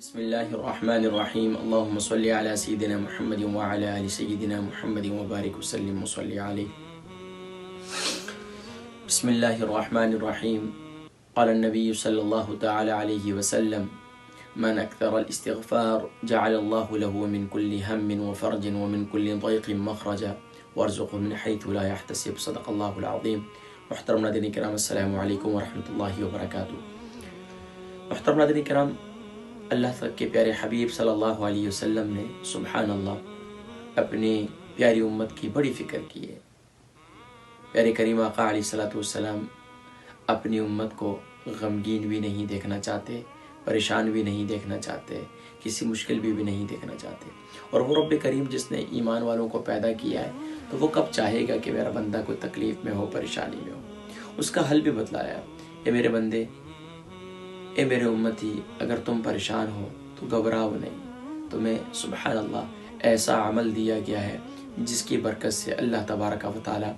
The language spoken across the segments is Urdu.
بسم اللہ الرحمن الرحیم اللہم صلی علی سیدنا محمد وعلی آل سیدنا محمد وبارک وسلم وصلی علیہ. بسم اللہ الرحمن الرحیم. قال النبی صلی اللہ تعالی علیہ وسلم من اکثر الاستغفار جعل اللہ له من كل هم وفرج ومن كل ضيق مخرجا وارزقه من حيث لا يحتسب. صدق اللہ العظیم. محترم ناظرین کرام السلام علیکم ورحمۃ اللہ وبرکاتہ. محترم ناظرین کرام، اللہ کے پیارے حبیب صلی اللہ علیہ وسلم نے سبحان اللہ اپنی پیاری امت کی بڑی فکر کی ہے. پیارے کریم آقا علیہ الصلوۃ والسلام اپنی امت کو غمگین بھی نہیں دیکھنا چاہتے، پریشان بھی نہیں دیکھنا چاہتے، کسی مشکل بھی نہیں دیکھنا چاہتے. اور وہ رب کریم جس نے ایمان والوں کو پیدا کیا ہے تو وہ کب چاہے گا کہ میرا بندہ کوئی تکلیف میں ہو، پریشانی میں ہو. اس کا حل بھی بتلایا، اے میرے بندے، اے میرے امتی، اگر تم پریشان ہو تو گھبراؤ نہیں. تمہیں سبحان اللہ ایسا عمل دیا گیا ہے جس کی برکت سے اللہ تبارک و تعالی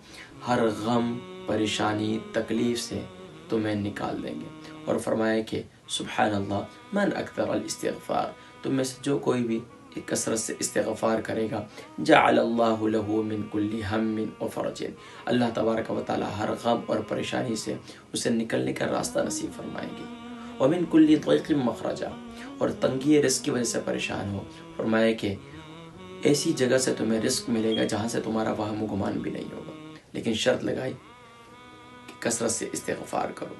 ہر غم، پریشانی، تکلیف سے تمہیں نکال دیں گے. اور فرمایا کہ سبحان اللہ من اکثر الاستغفار، تم میں سے جو کوئی بھی کثرت سے استغفار کرے گا جعل اللہ له من كل هم وفرج، اللہ تبارک و تعالی ہر غم اور پریشانی سے اسے نکلنے کا راستہ نصیب فرمائیں گے. ومن كل ضيق مخرجا، اور تنگی رزق کی وجہ سے پریشان ہو، فرمایا کہ ایسی جگہ سے تمہیں رزق ملے گا جہاں سے تمہارا وہم و گمان بھی نہیں ہوگا، لیکن شرط لگائی کہ کثرت سے استغفار کرو.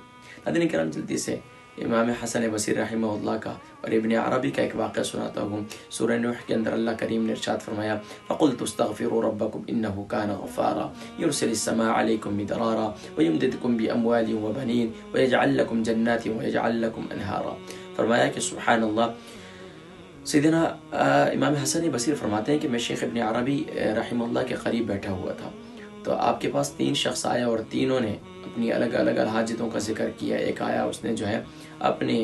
ناظرین کرام، جلدی سے امام حسن بصری رحمہ اللہ کا اور ابن عربی کا ایک واقعہ سناتا ہوں. سورہ نوح کے اندر اللہ کریم نے ارشاد فرمایا فَقُلْتُ اسْتَغْفِرُوا رَبَّكُمْ إِنَّهُ كَانَ غَفَّارًا يُرْسِلِ السَّمَاءَ عَلَيْكُمْ مِدْرَارًا وَيُمْدِدْكُمْ بِأَمْوَالٍ وَبَنِينَ وَيَجْعَلْ لَكُمْ جَنَّاتٍ وَيَجْعَلْ لَكُمْ أَنْهَارًا. فرمایا کہ سبحان اللہ، سیدنا امام حسن بصری فرماتے ہیں کہ میں شیخ ابن عربی رحمہ اللہ کے قریب بیٹھا ہوا تھا تو آپ کے پاس 3 شخص آئے اور تینوں نے اپنی الگ الگ حاجتوں کا ذکر کیا. ایک آیا، اس نے جو ہے اپنے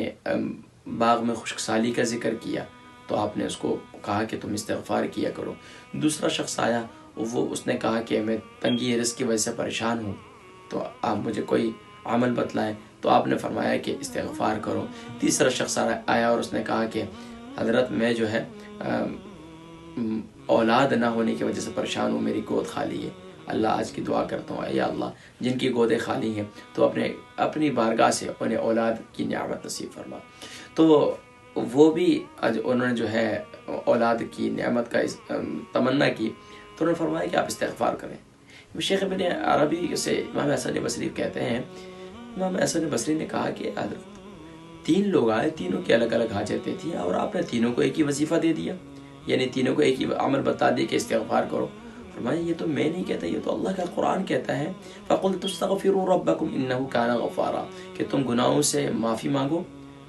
باغ میں خشک سالی کا ذکر کیا تو آپ نے اس کو کہا کہ تم استغفار کیا کرو. دوسرا شخص آیا، اس نے کہا کہ میں تنگی رزق کی وجہ سے پریشان ہوں تو آپ مجھے کوئی عمل بتلائیں تو آپ نے فرمایا کہ استغفار کرو. تیسرا شخص آیا اور اس نے کہا کہ حضرت میں جو ہے اولاد نہ ہونے کی وجہ سے پریشان ہوں، میری گود خالی ہے. اللہ آج کی دعا کرتا ہوں، اے اللہ جن کی گودیں خالی ہیں تو اپنی بارگاہ سے انہیں اولاد کی نعمت نصیب فرما. تو وہ بھی انہوں نے جو ہے اولاد کی نعمت کا تمنا کی تو انہوں نے فرمایا کہ آپ استغفار کریں. شیخ ابن عربی سے امام حسن بصری کہتے ہیں، امام حسن بصری نے کہا کہ حضرت 3 لوگ آئے، تینوں کی الگ الگ حاجتیں تھیں اور آپ نے تینوں کو ایک ہی وظیفہ دے دیا، یعنی تینوں کو ایک ہی عمل بتا دیا کہ استغفار کرو. فرمایا یہ تو میں نہیں کہتا، یہ تو اللہ کا قرآن کہتا ہے فَقُلْتُ اسْتَغْفِرُوا رَبَّكُمْ إِنَّهُ كَانَ غَفَّارًا، کہ تم گناہوں سے معافی مانگو،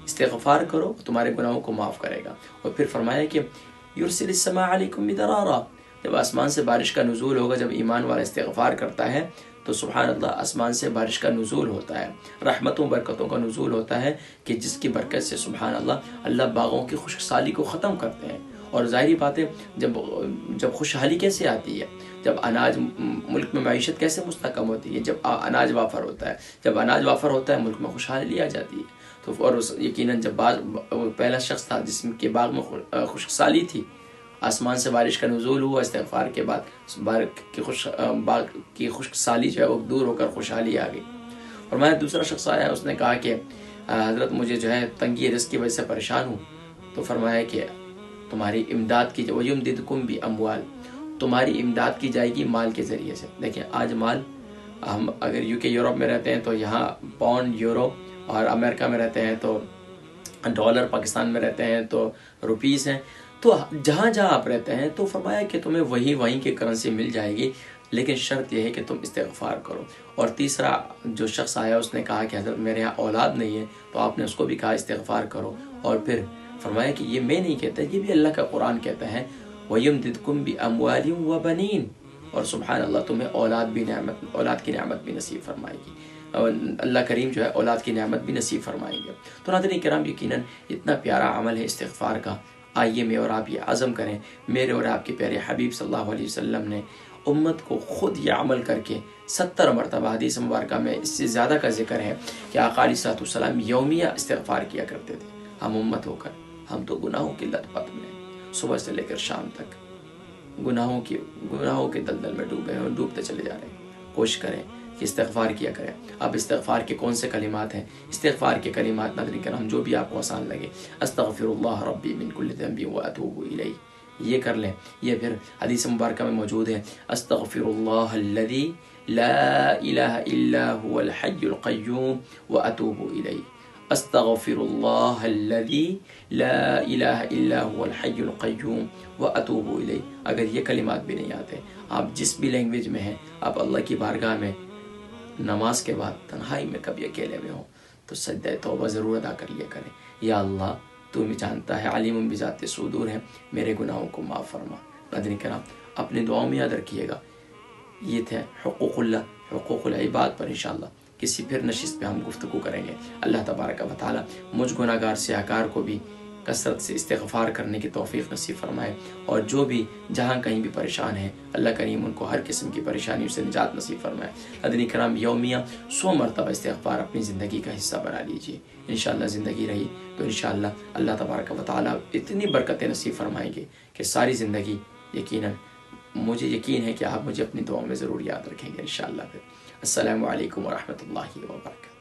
استغفار کرو، تمہارے گناہوں کو معاف کرے گا. اور پھر فرمایا کہ يُرْسِلِ السَّمَاءَ عَلَيْكُمْ مِدْرَارًا، جب آسمان سے بارش کا نزول ہوگا، جب ایمان والا استغفار کرتا ہے تو سبحان اللہ آسمان سے بارش کا نزول ہوتا ہے، رحمتوں برکتوں کا نزول ہوتا ہے کہ جس کی برکت سے سبحان اللہ باغوں کی خشک سالی کو ختم کرتے ہیں. اور ظاہری بات ہے، جب خوشحالی کیسے آتی ہے، جب اناج ملک میں معیشت کیسے مستحکم ہوتی ہے، جب اناج وافر ہوتا ہے، جب اناج وافر ہوتا ہے ملک میں خوشحالی آ جاتی ہے. تو اور یقیناً جب پہلا شخص تھا جس کے باغ میں خشک سالی تھی، آسمان سے بارش کا نزول ہوا، استغفار کے بعد باغ کی خشک سالی جو ہے وہ دور ہو کر خوشحالی آ گئی. اور میں دوسرا شخص آیا، اس نے کہا کہ حضرت مجھے جو ہے تنگی رزق کی وجہ سے پریشان ہوں. تو فرمایا کہ تمہاری امداد کی جائے وَيُمْدِدْكُمْ بِأَمْوَالٍ، تمہاری امداد کی جائے گی مال کے ذریعے سے. دیکھیں آج مال، ہم اگر UK یورپ میں رہتے ہیں تو یہاں پاؤنڈ، یورو، اور امریکہ میں رہتے ہیں تو ڈالر، پاکستان میں رہتے ہیں تو روپیز ہیں. تو جہاں جہاں آپ رہتے ہیں تو فرمایا کہ تمہیں وہیں کی کرنسی مل جائے گی، لیکن شرط یہ ہے کہ تم استغفار کرو. اور تیسرا جو شخص آیا اس نے کہا کہ حضرت میرے یہاں اولاد نہیں ہے تو آپ نے اس کو بھی کہا استغفار کرو. اور پھر فرمایا کہ یہ میں نہیں کہتا، یہ بھی اللہ کا قرآن کہتا ہے وَيُمْدِدْكُمْ بِأَمْوَالٍ وَبَنِينَ، اور سبحان اللہ تمہیں اولاد کی نعمت بھی نصیب فرمائے گی. اللہ کریم جو ہے اولاد کی نعمت بھی نصیب فرمائیں گے. تو ناظرین کرام، یقیناً اتنا پیارا عمل ہے استغفار کا. آئیے میں اور آپ یہ عزم کریں، میرے اور آپ کے پیارے حبیب صلی اللہ علیہ وسلم نے امت کو خود یہ عمل کر کے 70 مرتبہ، حدیث مبارکہ میں اس سے زیادہ کا ذکر ہے کہ آقا علیہ الصلوۃ والسلام یومیہ استغفار کیا کرتے تھے. ہم امت ہو کر ہم تو گناہوں کی لت پت میں صبح سے لے کر شام تک گناہوں کے دلدل میں ڈوبے ہیں اور ڈوبتے چلے جا رہے ہیں. کوشش کریں کہ استغفار کیا کریں. اب استغفار کے کون سے کلمات ہیں؟ استغفار کے کلمات ناظرین کرام جو بھی آپ کو آسان لگے، استغفر اللہ ربی من کل ذنب واتوب الیہ، یہ کر لیں. یہ پھر حدیث مبارکہ میں موجود ہے، استغفر اللہ الذی لا الہ الا هو الحی القیوم واتوب الیہ، استغفر اللہ الذی لا الہ الا هو الحی القیوم واتوب الیہ. اگر یہ کلمات بھی نہیں آتے، آپ جس بھی لینگویج میں ہیں، آپ اللہ کی بارگاہ میں نماز کے بعد تنہائی میں کبھی اکیلے میں ہوں تو سجدہ توبہ ضرور ادا کر لیا کریں. یا اللہ تو بھی جانتا ہے، علیم بذات صدور ہے، میرے گناہوں کو معاف فرما. ناظرین کرام اپنے دعاؤں میں یاد رکھیے گا. یہ تھے حقوق اللہ، حقوق العباد پر انشاءاللہ کسی پھر نشست پہ ہم گفتگو کریں گے. اللہ تبارک و تعالی مجھ گناہ گار سیاہکار کو بھی کثرت سے استغفار کرنے کی توفیق نصیب فرمائے، اور جو بھی جہاں کہیں بھی پریشان ہیں اللہ کریم ان کو ہر قسم کی پریشانیوں سے نجات نصیب فرمائے. ناظرین کرام یومیہ 100 مرتبہ استغفار اپنی زندگی کا حصہ بنا لیجیے. انشاءاللہ زندگی رہی تو انشاءاللہ اللہ تبارک و تعالی اتنی برکتیں نصیب فرمائیں گے کہ ساری زندگی یقیناً مجھے یقین ہے کہ آپ مجھے اپنی دعاؤں میں ضرور یاد رکھیں گے انشاءاللہ. پھر السلام علیکم ورحمۃ اللہ وبرکاتہ.